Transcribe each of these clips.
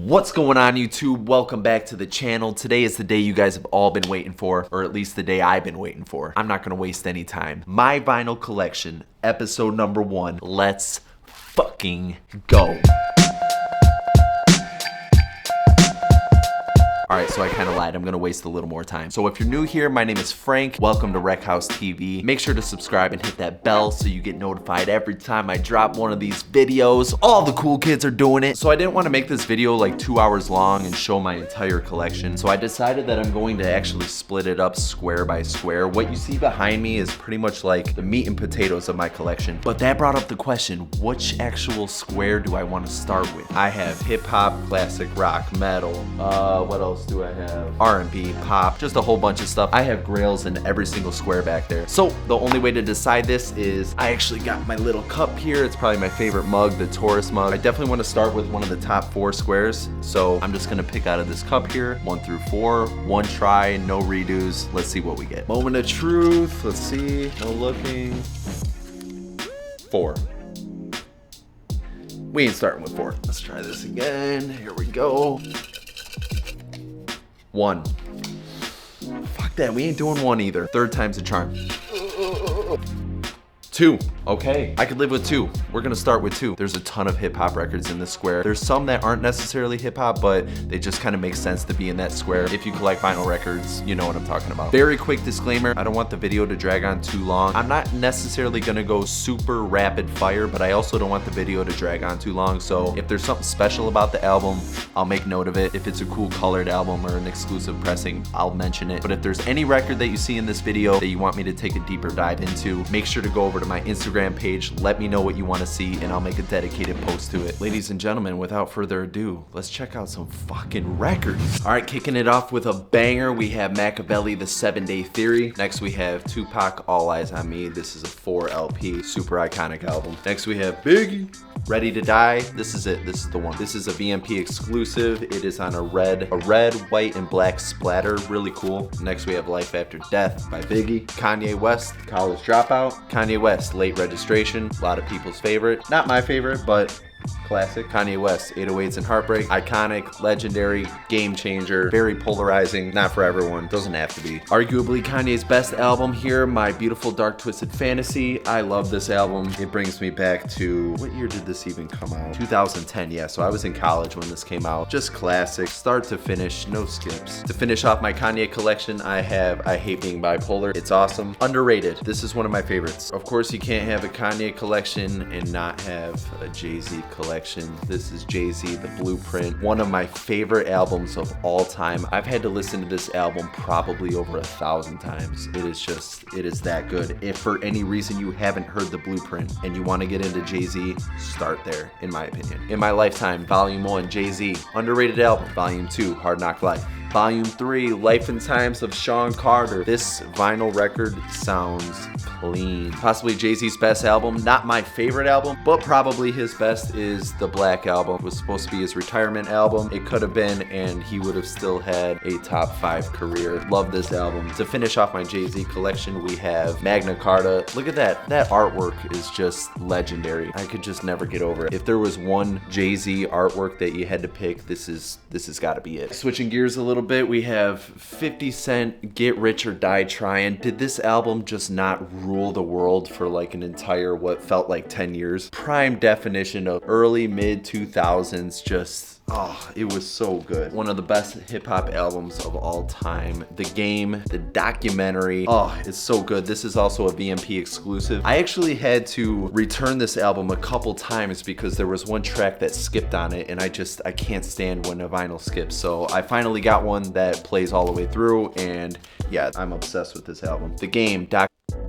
What's going on, YouTube? Welcome back to the channel. Today is the day you guys have all been waiting for, or at least the day I've been waiting for. I'm not gonna waste any time. My vinyl collection, episode number 1. Let's fucking go. Alright, so I kind of lied. I'm going to waste a little more time. So if you're new here, my name is Frank. Welcome to WreckhouseTV. Make sure to subscribe and hit that bell so you get notified every time I drop one of these videos. All the cool kids are doing it. So I didn't want to make this video like 2 hours long and show my entire collection. So I decided that I'm going to actually split it up square by square. What you see behind me is pretty much like the meat and potatoes of my collection. But that brought up the question, which actual square do I want to start with? I have hip hop, classic rock, metal, what else do I have? R&B, pop, just a whole bunch of stuff. I have Grails in every single square back there. So the only way to decide this is I actually got my little cup here. It's probably my favorite mug, the Taurus mug. I definitely want to start with one of the top 4 squares. So I'm just gonna pick out of this cup here, 1 through 4, one try, no redos. Let's see what we get. Moment of truth, let's see, no looking. 4. We ain't starting with 4. Let's try this again. Here we go. 1. Fuck that, we ain't doing 1 either. 3rd time's a charm. 2. Okay, I could live with 2. We're gonna start with 2. There's a ton of hip hop records in this square. There's some that aren't necessarily hip hop, but they just kind of make sense to be in that square. If you collect vinyl records, you know what I'm talking about. Very quick disclaimer, I don't want the video to drag on too long. I'm not necessarily gonna go super rapid fire, but I also don't want the video to drag on too long. So if there's something special about the album, I'll make note of it. If it's a cool colored album or an exclusive pressing, I'll mention it. But if there's any record that you see in this video that you want me to take a deeper dive into, make sure to go over to my Instagram page, let me know what you want to see, and I'll make a dedicated post to it. Ladies and gentlemen, without further ado, let's check out some fucking records. All right, kicking it off with a banger, we have Machiavelli, The 7-Day Theory. Next we have Tupac, All Eyes on Me. This is a 4 LP, super iconic album. Next we have Biggie, Ready to Die. This is it, this is the one. This is a VMP exclusive. It is on a red, white, and black splatter, really cool. Next we have Life After Death by Biggie. Kanye West, College Dropout. Kanye West, Late Registration, a lot of people's favorite. Not my favorite, but classic. Kanye West, 808s and Heartbreak. Iconic, legendary, game changer, very polarizing, not for everyone, doesn't have to be. Arguably Kanye's best album here, My Beautiful Dark Twisted Fantasy. I love this album. It brings me back to, what year did this even come out? 2010, yeah, so I was in college when this came out. Just classic, start to finish, no skips. To finish off my Kanye collection, I have I Hate Being Bipolar. It's awesome. Underrated, this is one of my favorites. Of course, you can't have a Kanye collection and not have a Jay-Z collection. This is Jay-Z, The Blueprint, one of my favorite albums of all time. I've had to listen to this album probably over 1,000 times. It is that good. If for any reason you haven't heard The Blueprint and you want to get into Jay-Z, start there, in my opinion. In My Lifetime, Volume 1, Jay-Z, underrated album. Volume 2, Hard Knock Life. Volume 3, Life and Times of Sean Carter. This vinyl record sounds clean. Possibly Jay-Z's best album. Not my favorite album, but probably his best is the Black Album. It was supposed to be his retirement album. It could have been, and he would have still had a top 5 career. Love this album. To finish off my Jay-Z collection, we have Magna Carta. Look at that. That artwork is just legendary. I could just never get over it. If there was one Jay-Z artwork that you had to pick, this has gotta be it. Switching gears a little bit, we have 50 Cent, Get Rich or Die Trying. Did this album just not rule the world for like an entire, what felt like 10 years? Prime definition of early, mid 2000s, just, oh, it was so good. One of the best hip hop albums of all time. The Game, the documentary, oh, it's so good. This is also a VMP exclusive. I actually had to return this album a couple times because there was one track that skipped on it, and I can't stand when a vinyl skips. So I finally got one that plays all the way through, and yeah, I'm obsessed with this album. The Game,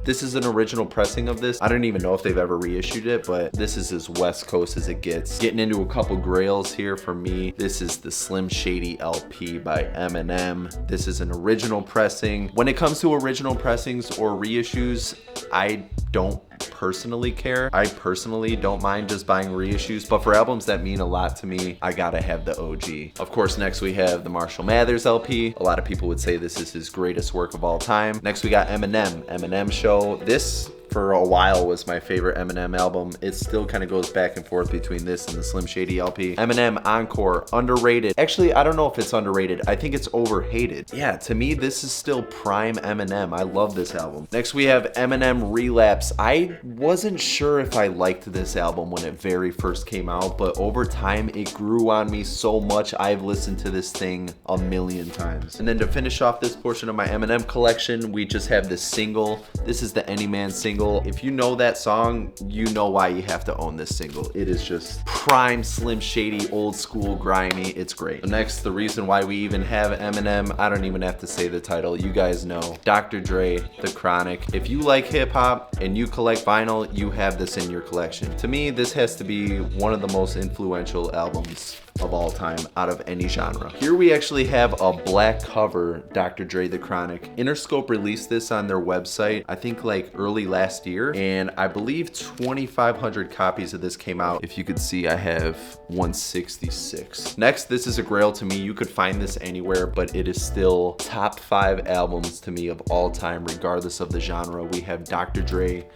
this is an original pressing of this. I don't even know if they've ever reissued it, but this is as West Coast as it gets. Getting into a couple Grails here for me. This is the Slim Shady LP by Eminem. This is an original pressing. When it comes to original pressings or reissues, I don't personally care. I personally don't mind just buying reissues, but for albums that mean a lot to me, I gotta have the OG. Of course, next we have the Marshall Mathers LP. A lot of people would say this is his greatest work of all time. Next we got Eminem Show. This for a while was my favorite Eminem album. It still kind of goes back and forth between this and the Slim Shady LP. Eminem Encore, underrated. Actually, I don't know if it's underrated. I think it's overhated. Yeah, to me, this is still prime Eminem. I love this album. Next, we have Eminem Relapse. I wasn't sure if I liked this album when it very first came out, but over time, it grew on me so much. I've listened to this thing a million times. And then to finish off this portion of my Eminem collection, we just have this single. This is the Any Man single. If you know that song, you know why you have to own this single. It is just prime Slim Shady, old school, grimy. It's great. Next, the reason why we even have Eminem, I don't even have to say the title. You guys know. Dr. Dre, The Chronic. If you like hip hop and you collect vinyl, you have this in your collection. To me, this has to be one of the most influential albums of all time out of any genre. Here we actually have a black cover Dr. Dre The Chronic. Interscope released this on their website, I think like early last year, and I believe 2,500 copies of this came out. If you could see, I have 166. Next, this is a grail to me. You could find this anywhere, but it is still top 5 albums to me of all time, regardless of the genre. We have Dr. Dre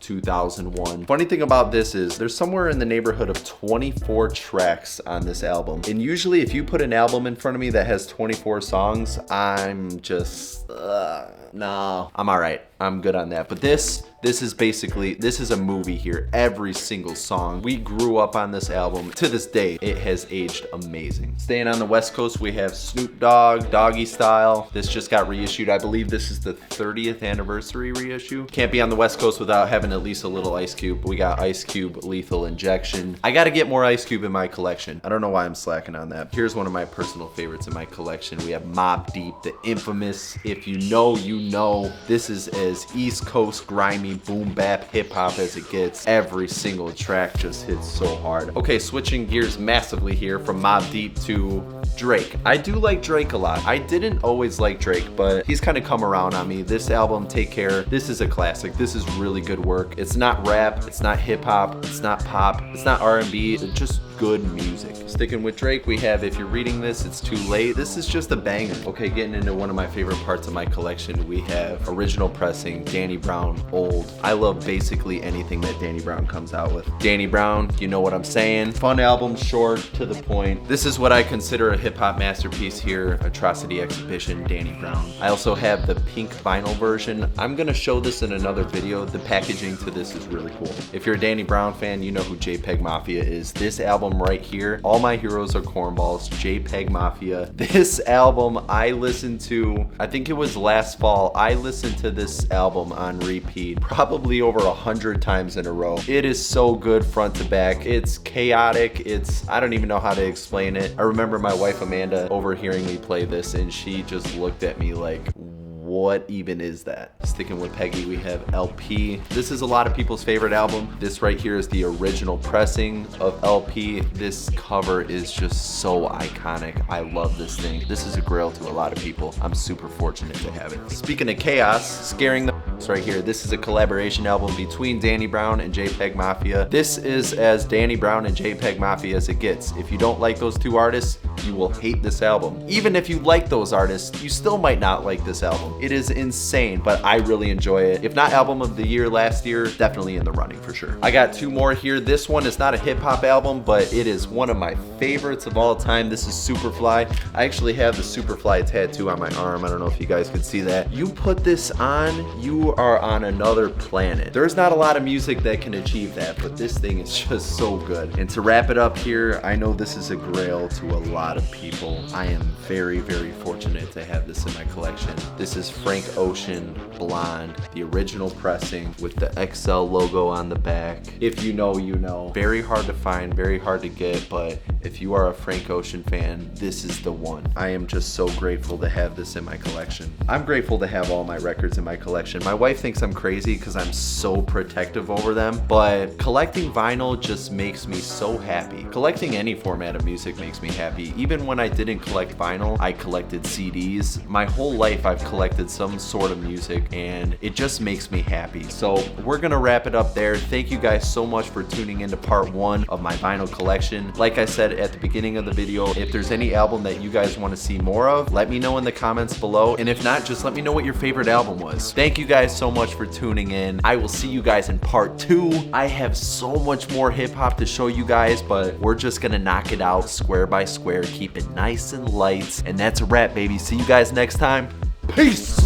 2001. Funny thing about this is there's somewhere in the neighborhood of 24 tracks on this album. And usually if you put an album in front of me that has 24 songs, I'm just, no, I'm all right. I'm good on that. But this is basically, this is a movie here. Every single song. We grew up on this album. To this day, it has aged amazing. Staying on the West Coast, we have Snoop Dogg, Doggy Style. This just got reissued. I believe this is the 30th anniversary reissue. Can't be on the West Coast without having at least a little Ice Cube. We got Ice Cube, Lethal Injection. I gotta get more Ice Cube in my collection. I don't know why I'm slacking on that. Here's one of my personal favorites in my collection. We have Mobb Deep, the infamous, if you know, you know. This is as East Coast grimy boom bap hip hop as it gets. Every single track just hits so hard. Okay, switching gears massively here from Mobb Deep to Drake. I do like Drake a lot. I didn't always like Drake, but he's kind of come around on me. This album, Take Care, this is a classic. This is really good work. It's not rap, it's not hip hop, it's not pop, it's not R&B, it's just good music. Sticking with Drake, we have If You're Reading This, It's Too Late. This is just a banger. Okay, getting into one of my favorite parts of my collection, we have original pressing, Danny Brown, Old. I love basically anything that Danny Brown comes out with. Danny Brown, you know what I'm saying. Fun album, short, to the point. This is what I consider a hip hop masterpiece here, Atrocity Exhibition, Danny Brown. I also have the pink vinyl version. I'm gonna show this in another video. The packaging to this is really cool. If you're a Danny Brown fan, you know who JPEGMAFIA is. This album right here, All My Heroes Are Cornballs, JPEGMAFIA. This album I listened to, I think it was last fall. I listened to this album on repeat probably over 100 times in a row. It is so good front to back. It's chaotic. I don't even know how to explain it. I remember my wife Amanda overhearing me play this and she just looked at me like, what even is that? Sticking with Peggy, we have LP. This is a lot of people's favorite album. This right here is the original pressing of LP. This cover is just so iconic. I love this thing. This is a grail to a lot of people. I'm super fortunate to have it. Speaking of chaos, Scaring the right here. This is a collaboration album between Danny Brown and JPEGMAFIA. This is as Danny Brown and JPEGMAFIA as it gets. If you don't like those two artists, you will hate this album. Even if you like those artists, you still might not like this album. It is insane, but I really enjoy it. If not album of the year last year, definitely in the running for sure. I got two more here. This one is not a hip hop album, but it is one of my favorites of all time. This is Superfly. I actually have the Superfly tattoo on my arm. I don't know if you guys could see that. You put this on, you are on another planet. There's not a lot of music that can achieve that, but this thing is just so good. And to wrap it up here, I know this is a grail to a lot of people. I am very, very fortunate to have this in my collection. This is Frank Ocean Blonde, the original pressing with the XL logo on the back. If you know, you know. Very hard to find, very hard to get, but if you are a Frank Ocean fan, this is the one. I am just so grateful to have this in my collection. I'm grateful to have all my records in my collection. My wife thinks I'm crazy because I'm so protective over them, but collecting vinyl just makes me so happy. Collecting any format of music makes me happy. Even when I didn't collect vinyl, I collected CDs. My whole life I've collected some sort of music and it just makes me happy. So we're gonna wrap it up there. Thank you guys so much for tuning into part one of my vinyl collection. Like I said at the beginning of the video, if there's any album that you guys want to see more of, let me know in the comments below. And if not, just let me know what your favorite album was. Thank you guys so much for tuning in. I will see you guys in part 2. I have so much more hip hop to show you guys, but we're just gonna knock it out square by square, keep it nice and light. And that's a wrap, baby. See you guys next time. Peace.